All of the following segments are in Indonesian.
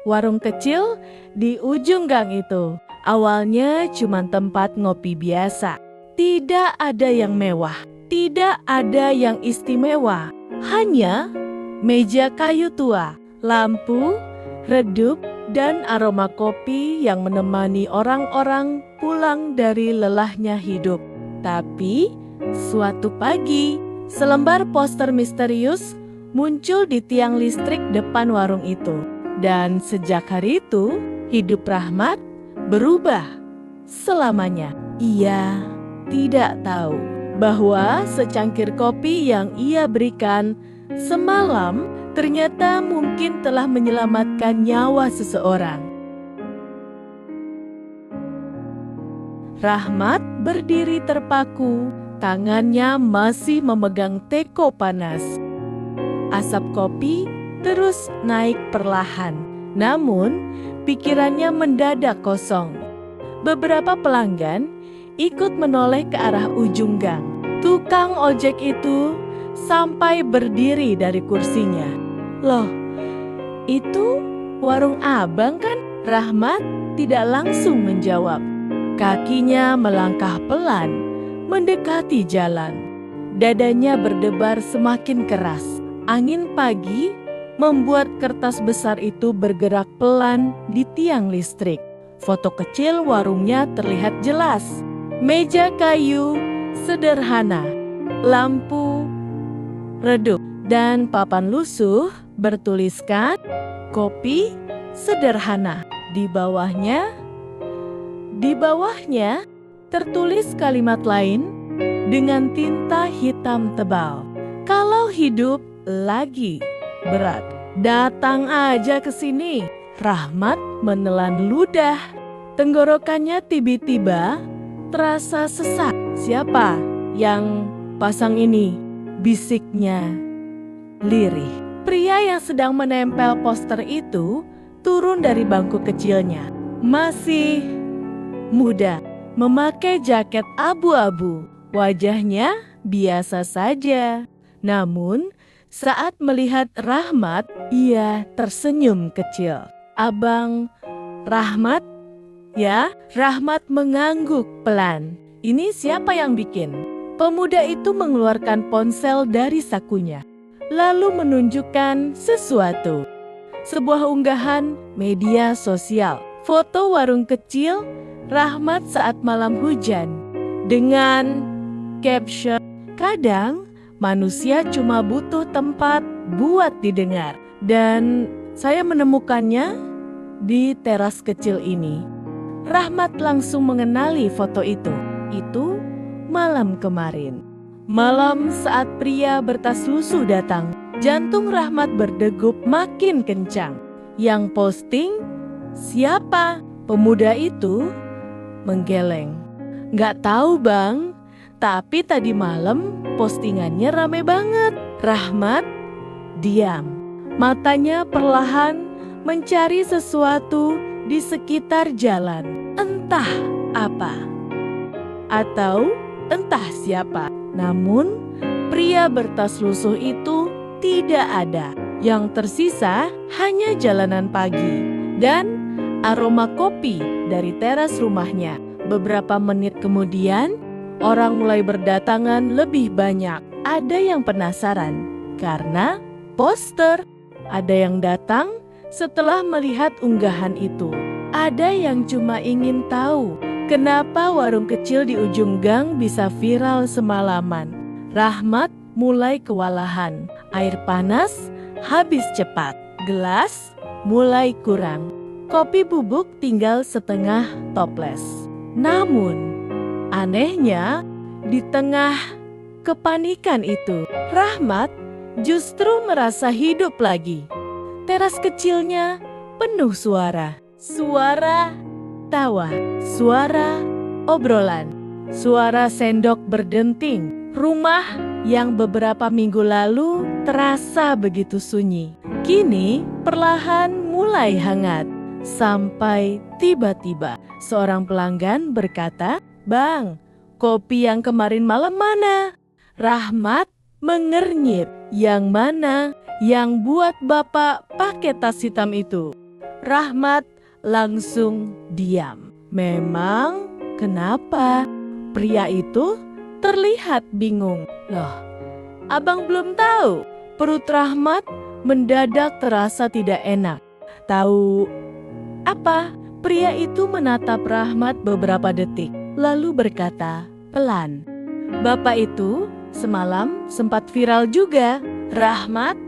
warung kecil di ujung gang itu. Awalnya cuma tempat ngopi biasa. Tidak ada yang mewah, tidak ada yang istimewa. Hanya meja kayu tua, lampu, redup, dan aroma kopi yang menemani orang-orang pulang dari lelahnya hidup. Tapi suatu pagi, selembar poster misterius muncul di tiang listrik depan warung itu. Dan sejak hari itu, hidup Rahmat berubah selamanya. Ia tidak tahu bahwa secangkir kopi yang ia berikan semalam ternyata mungkin telah menyelamatkan nyawa seseorang. Rahmat berdiri terpaku, tangannya masih memegang teko panas. Asap kopi terus naik perlahan, namun pikirannya mendadak kosong. Beberapa pelanggan ikut menoleh ke arah ujung gang. Tukang ojek itu sampai berdiri dari kursinya. "Loh, itu warung abang kan?" Rahmat tidak langsung menjawab. Kakinya melangkah pelan, mendekati jalan. Dadanya berdebar semakin keras. Angin pagi membuat kertas besar itu bergerak pelan di tiang listrik. Foto kecil warungnya terlihat jelas. Meja kayu sederhana, lampu redup, dan papan lusuh bertuliskan kopi sederhana. Di bawahnya tertulis kalimat lain dengan tinta hitam tebal. "Kalau hidup lagi berat, datang aja ke sini." Rahmat menelan ludah. Tenggorokannya tiba-tiba terasa sesak. "Siapa yang pasang ini?" bisiknya lirih. Pria yang sedang menempel poster itu turun dari bangku kecilnya. Masih muda, memakai jaket abu-abu. Wajahnya biasa saja. Namun saat melihat Rahmat, ia tersenyum kecil. "Abang Rahmat?" "Ya." Rahmat mengangguk pelan. "Ini siapa yang bikin?" Pemuda itu mengeluarkan ponsel dari sakunya, lalu menunjukkan sesuatu. Sebuah unggahan media sosial. Foto warung kecil Rahmat saat malam hujan. Dengan caption, "Kadang manusia cuma butuh tempat buat didengar. Dan saya menemukannya di teras kecil ini." Rahmat langsung mengenali foto itu. Itu malam kemarin. Malam saat pria bertas lusuh datang. Jantung Rahmat berdegup makin kencang. Yang posting siapa? Pemuda itu menggeleng. "Nggak tahu bang, tapi tadi malam postingannya rame banget." Rahmat diam. Matanya perlahan mencari sesuatu di sekitar jalan. Entah apa. Atau entah siapa. Namun pria bertas lusuh itu tidak ada. Yang tersisa hanya jalanan pagi dan aroma kopi dari teras rumahnya. Beberapa menit kemudian, orang mulai berdatangan lebih banyak. Ada yang penasaran karena poster. Ada yang datang setelah melihat unggahan itu. Ada yang cuma ingin tahu kenapa warung kecil di ujung gang bisa viral semalaman. Rahmat mulai kewalahan. Air panas habis cepat. Gelas mulai kurang. Kopi bubuk tinggal setengah toples. Namun, anehnya, di tengah kepanikan itu, Rahmat justru merasa hidup lagi. Teras kecilnya penuh suara. Suara tawa, suara obrolan, suara sendok berdenting. Rumah yang beberapa minggu lalu terasa begitu sunyi, kini perlahan mulai hangat. Sampai tiba-tiba seorang pelanggan berkata, "Bang, kopi yang kemarin malam mana?" Rahmat mengernyit. "Yang mana? Yang buat bapak pakai tas hitam itu?" Rahmat langsung diam. Memang kenapa? Pria itu terlihat bingung. Loh, abang belum tahu? Perut Rahmat mendadak terasa tidak enak. Tahu apa? Pria itu menatap Rahmat beberapa detik, lalu berkata pelan, "Bapak itu semalam sempat viral juga." Rahmat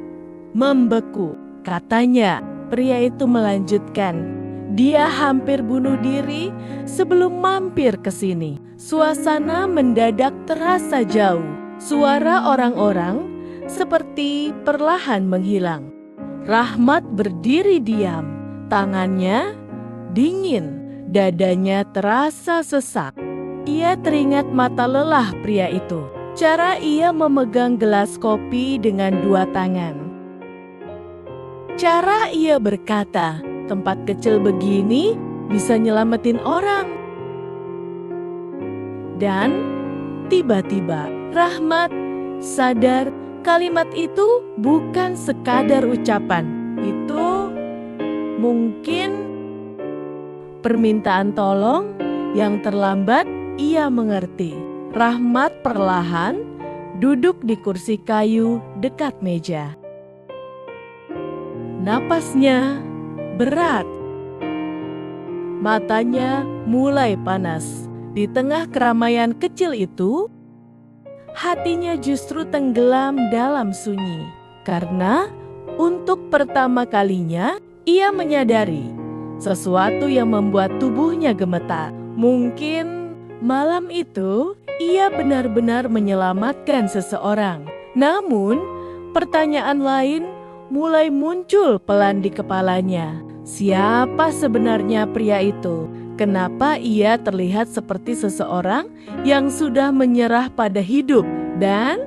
membeku. Katanya, pria itu melanjutkan, "Dia hampir bunuh diri sebelum mampir ke sini." Suasana mendadak terasa jauh. Suara orang-orang seperti perlahan menghilang. Rahmat berdiri diam. Tangannya dingin, dadanya terasa sesak. Ia teringat mata lelah pria itu. Cara ia memegang gelas kopi dengan dua tangan. Cara ia berkata, tempat kecil begini bisa nyelamatin orang. Dan tiba-tiba Rahmat sadar kalimat itu bukan sekadar ucapan. Itu mungkin permintaan tolong yang terlambat. Ia mengerti. Rahmat perlahan duduk di kursi kayu dekat meja. Napasnya berat. Matanya mulai panas. Di tengah keramaian kecil itu, hatinya justru tenggelam dalam sunyi. Karena untuk pertama kalinya, ia menyadari sesuatu yang membuat tubuhnya gemetar. Mungkin malam itu, ia benar-benar menyelamatkan seseorang. Namun, pertanyaan lain mulai muncul pelan di kepalanya. Siapa sebenarnya pria itu? Kenapa ia terlihat seperti seseorang yang sudah menyerah pada hidup? Dan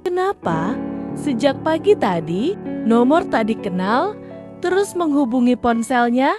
kenapa sejak pagi tadi nomor tak dikenal terus menghubungi ponselnya?